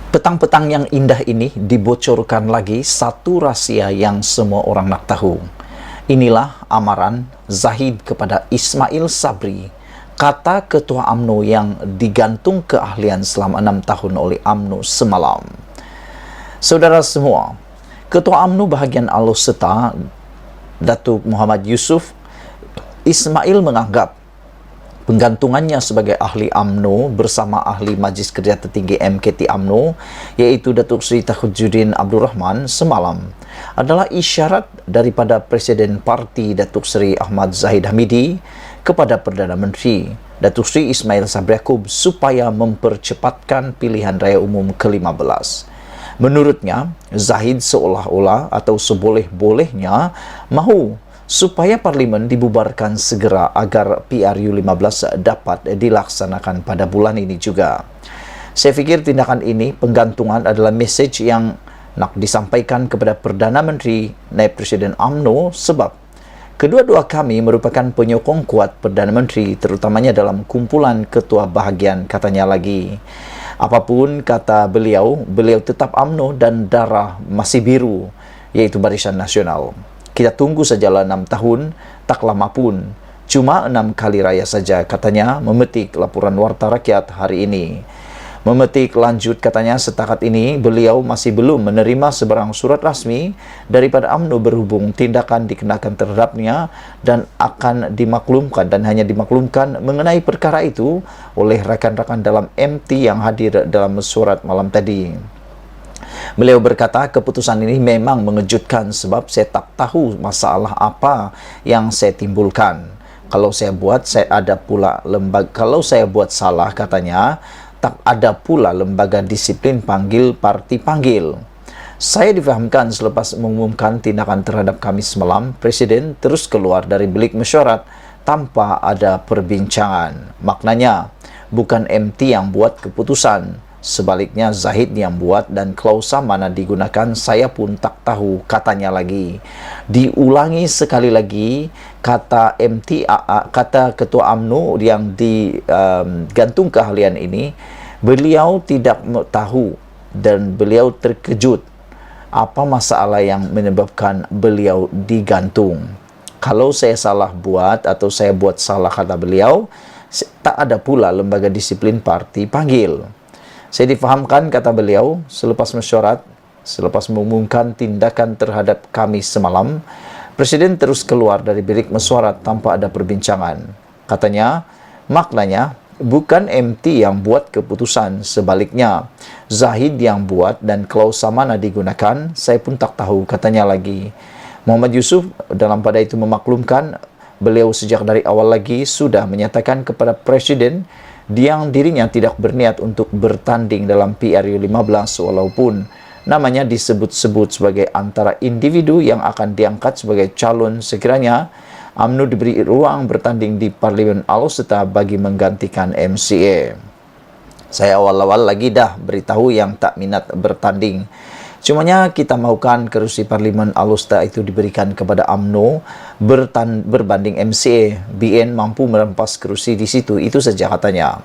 Petang-petang yang indah ini dibocorkan lagi satu rahasia yang semua orang nak tahu. Inilah amaran Zahid kepada Ismail Sabri, kata Ketua UMNO yang digantung keahlian selama 6 tahun oleh UMNO semalam. Saudara semua, Ketua UMNO bahagian Alor-Setar, Datuk Muhammad Yusof Ismail menganggap penggantungannya sebagai ahli UMNO bersama ahli Majlis Kerja Tertinggi MKT UMNO iaitu Datuk Seri Tajuddin Abdul Rahman semalam adalah isyarat daripada Presiden Parti Datuk Seri Ahmad Zahid Hamidi kepada Perdana Menteri Datuk Seri Ismail Sabri Yaakob supaya mempercepatkan pilihan raya umum ke-15. Menurutnya, Zahid seolah-olah atau seboleh-bolehnya mahu supaya Parlimen dibubarkan segera agar PRU15 dapat dilaksanakan pada bulan ini juga. Saya fikir tindakan ini, penggantungan, adalah mesej yang nak disampaikan kepada Perdana Menteri Naib Presiden UMNO sebab kedua-dua kami merupakan penyokong kuat Perdana Menteri terutamanya dalam kumpulan ketua bahagian, katanya lagi. Apapun kata beliau, beliau tetap UMNO dan darah masih biru, iaitu Barisan Nasional. Kita tunggu sajalah 6 tahun, tak lama pun. Cuma 6 kali raya saja, katanya, memetik laporan Warta Rakyat hari ini. Memetik lanjut, katanya, setakat ini beliau masih belum menerima sebarang surat rasmi daripada UMNO berhubung tindakan dikenakan terhadapnya dan akan dimaklumkan dan hanya dimaklumkan mengenai perkara itu oleh rakan-rakan dalam MT yang hadir dalam mesyuarat malam tadi. Beliau berkata, keputusan ini memang mengejutkan sebab saya tak tahu masalah apa yang saya timbulkan. Kalau saya buat salah, katanya, tak ada pula lembaga disiplin panggil parti panggil. Saya difahamkan selepas mengumumkan tindakan terhadap kami semalam, Presiden terus keluar dari bilik mesyuarat tanpa ada perbincangan. Maknanya, bukan MT yang buat keputusan. Sebaliknya Zahid yang buat dan klausa mana digunakan saya pun tak tahu, katanya lagi. Diulangi sekali lagi kata kata Ketua UMNO yang digantung keahlian ini, beliau tidak tahu dan beliau terkejut apa masalah yang menyebabkan beliau digantung. Kalau saya salah buat atau saya buat salah, kata beliau, tak ada pula lembaga disiplin parti panggil. Saya difahamkan, kata beliau, selepas mesyuarat, selepas mengumumkan tindakan terhadap kami semalam, Presiden terus keluar dari bilik mesyuarat tanpa ada perbincangan. Katanya, maknanya, bukan MT yang buat keputusan, sebaliknya, Zahid yang buat dan klausa mana digunakan, saya pun tak tahu, katanya lagi. Muhammad Yusof dalam pada itu memaklumkan, beliau sejak dari awal lagi sudah menyatakan kepada Presiden yang dirinya tidak berniat untuk bertanding dalam PRU15 walaupun namanya disebut-sebut sebagai antara individu yang akan diangkat sebagai calon sekiranya UMNO diberi ruang bertanding di Parlimen Alor-Setar bagi menggantikan MCA. Saya awal-awal lagi dah beritahu yang tak minat bertanding. Cumanya kita mahukan kerusi Parlimen Alor-Setar itu diberikan kepada UMNO berbanding MCA. BN mampu merampas kerusi di situ, itu saja, katanya.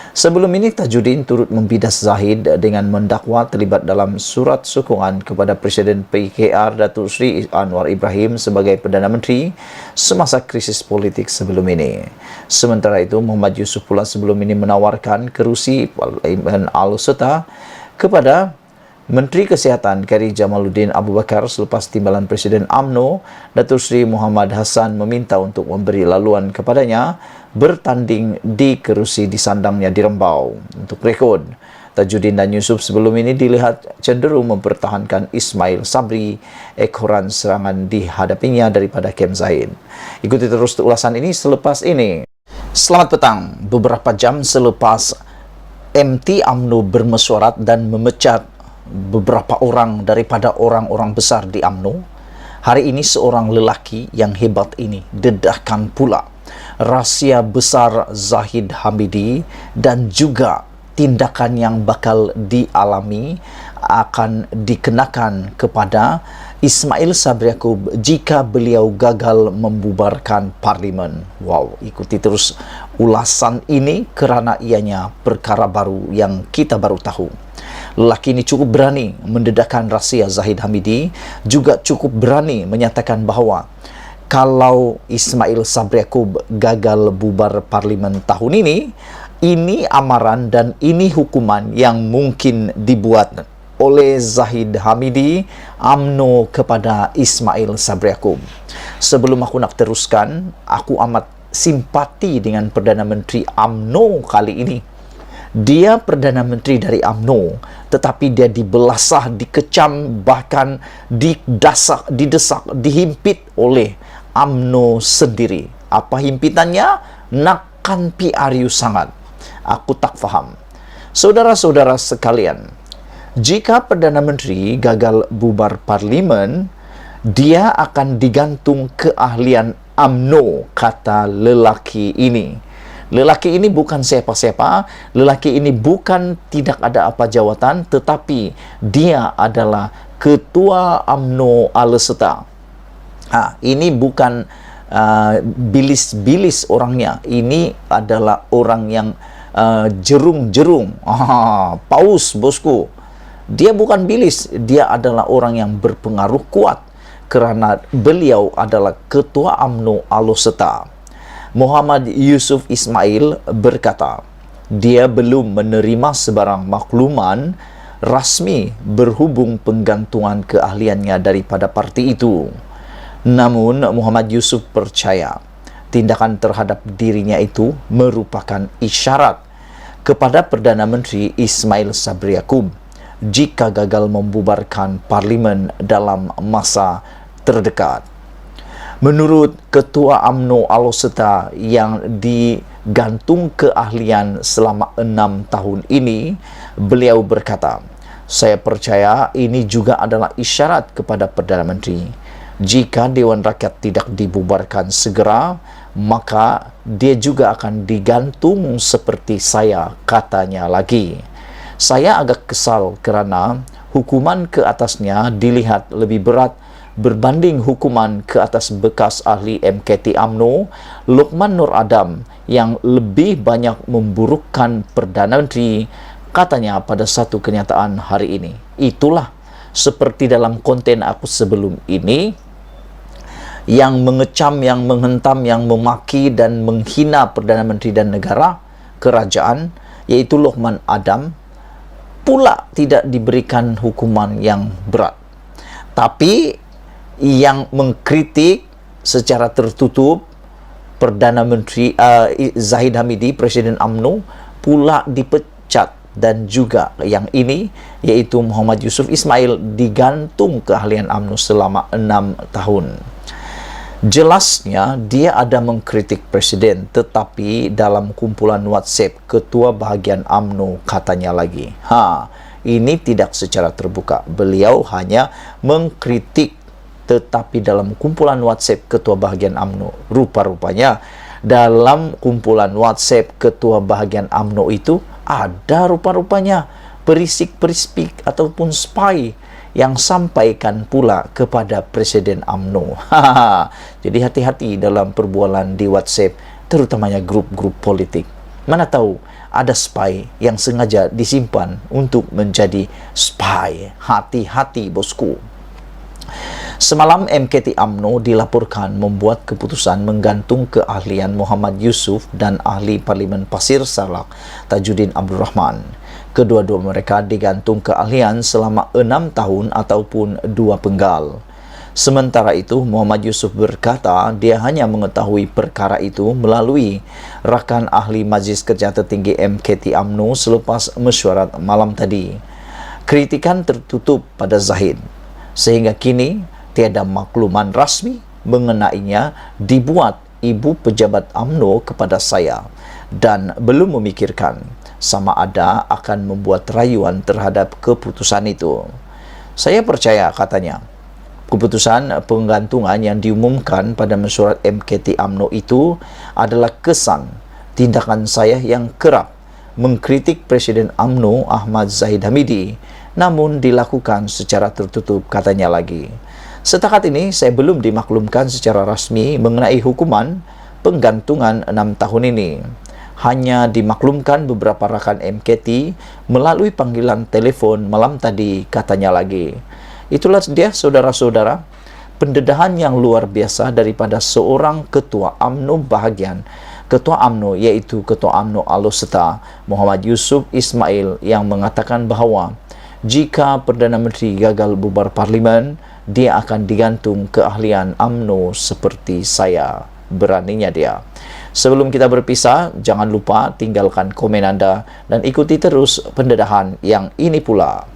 Sebelum ini Tajuddin turut membidas Zahid dengan mendakwa terlibat dalam surat sokongan kepada Presiden PKR Datuk Seri Anwar Ibrahim sebagai Perdana Menteri semasa krisis politik sebelum ini. Sementara itu, Muhammad Yusof pula sebelum ini menawarkan kerusi Parlimen Alor-Setar kepada Menteri Kesihatan Khairi Jamaluddin Abu Bakar selepas timbalan Presiden UMNO Datuk Seri Muhammad Hassan meminta untuk memberi laluan kepadanya bertanding di kerusi di sandangnya di Rembau. Untuk rekod, Tajuddin dan Yusof sebelum ini dilihat cenderung mempertahankan Ismail Sabri ekoran serangan dihadapinya daripada Kem Zahid. Ikuti terus ulasan ini selepas ini. Selamat petang. Beberapa jam selepas MT UMNO bermesyuarat dan memecat beberapa orang daripada orang-orang besar di UMNO, hari ini seorang lelaki yang hebat ini dedahkan pula rahsia besar Zahid Hamidi dan juga tindakan yang bakal dialami akan dikenakan kepada Ismail Sabri Yaakob jika beliau gagal membubarkan Parlimen. Wow, ikuti terus ulasan ini kerana ianya perkara baru yang kita baru tahu. Lelaki ini cukup berani mendedahkan rahsia Zahid Hamidi, juga cukup berani menyatakan bahawa kalau Ismail Sabri Yaakob gagal bubar parlimen tahun ini amaran dan ini hukuman yang mungkin dibuat oleh Zahid Hamidi UMNO kepada Ismail Sabri Yaakob. Sebelum aku nak teruskan, aku amat simpati dengan Perdana Menteri UMNO kali ini. Dia Perdana Menteri dari UMNO, tetapi dia dibelasah, dikecam, bahkan didesak, dihimpit oleh UMNO sendiri. Apa himpitannya? Nakkan PRU sangat. Aku tak faham. Saudara-saudara sekalian, jika Perdana Menteri gagal bubar parlimen, dia akan digantung keahlian UMNO, kata lelaki ini. Lelaki ini bukan siapa-siapa, lelaki ini bukan tidak ada apa jawatan, tetapi dia adalah Ketua UMNO Aleseta. Ini bukan bilis-bilis orangnya, ini adalah orang yang jerung-jerung. Paus, bosku. Dia bukan bilis, dia adalah orang yang berpengaruh kuat, kerana beliau adalah Ketua UMNO Aleseta. Muhammad Yusuf Ismail berkata, dia belum menerima sebarang makluman rasmi berhubung penggantungan keahliannya daripada parti itu. Namun Muhammad Yusuf percaya tindakan terhadap dirinya itu merupakan isyarat kepada Perdana Menteri Ismail Sabri Yaakob jika gagal membubarkan parlimen dalam masa terdekat. Menurut Ketua UMNO Aleseta yang digantung keahlian selama 6 tahun ini, beliau berkata, saya percaya ini juga adalah isyarat kepada Perdana Menteri. Jika Dewan Rakyat tidak dibubarkan segera, maka dia juga akan digantung seperti saya, katanya lagi. Saya agak kesal kerana hukuman ke atasnya dilihat lebih berat berbanding hukuman ke atas bekas ahli MKT UMNO Luqman Nur Adam yang lebih banyak memburukkan Perdana Menteri, katanya pada satu kenyataan hari ini. Itulah seperti dalam konten aku sebelum ini, yang mengecam, yang menghentam, yang memaki dan menghina Perdana Menteri dan negara, kerajaan, yaitu Luqman Adam, pula tidak diberikan hukuman yang berat. Tapi yang mengkritik secara tertutup Perdana Menteri Zahid Hamidi, Presiden UMNO, pula dipecat, dan juga yang ini yaitu Muhammad Yusuf Ismail digantung keahlian UMNO selama 6 tahun. Jelasnya dia ada mengkritik Presiden, tetapi dalam kumpulan WhatsApp Ketua Bahagian UMNO, katanya lagi. Ini tidak secara terbuka. Beliau hanya mengkritik, tetapi dalam kumpulan WhatsApp Ketua Bahagian UMNO, rupa-rupanya dalam kumpulan WhatsApp Ketua Bahagian UMNO itu ada rupa-rupanya perisik-perisik ataupun spy yang sampaikan pula kepada Presiden UMNO. Jadi hati-hati dalam perbualan di WhatsApp, terutamanya grup-grup politik. Mana tahu ada spy yang sengaja disimpan untuk menjadi spy. Hati-hati, bosku. Semalam MKT UMNO dilaporkan membuat keputusan menggantung keahlian Muhammad Yusuf dan ahli Parlimen Pasir Salak Tajuddin Abdul Rahman. Kedua-dua mereka digantung keahlian selama 6 tahun ataupun 2 penggal. Sementara itu, Muhammad Yusuf berkata dia hanya mengetahui perkara itu melalui rakan ahli Majlis Kerja Tertinggi MKT UMNO selepas mesyuarat malam tadi. Kritikan tertutup pada Zahid, sehingga kini tiada makluman rasmi mengenainya dibuat ibu pejabat UMNO kepada saya, dan belum memikirkan sama ada akan membuat rayuan terhadap keputusan itu. Saya percaya, katanya, keputusan penggantungan yang diumumkan pada mesyuarat MKT UMNO itu adalah kesan tindakan saya yang kerap mengkritik Presiden UMNO Ahmad Zahid Hamidi, namun dilakukan secara tertutup, katanya lagi. Setakat ini saya belum dimaklumkan secara rasmi mengenai hukuman penggantungan 6 tahun ini. hanya dimaklumkan beberapa rakan MKT melalui panggilan telepon malam tadi, katanya lagi. Itulah dia saudara-saudara, pendedahan yang luar biasa daripada seorang ketua UMNO bahagian. Ketua UMNO yaitu Ketua UMNO Alor-Setar Muhammad Yusuf Ismail yang mengatakan bahawa jika Perdana Menteri gagal bubar parlimen, dia akan digantung keahlian UMNO seperti saya. Beraninya dia. Sebelum kita berpisah, jangan lupa tinggalkan komen Anda dan ikuti terus pendedahan yang ini pula.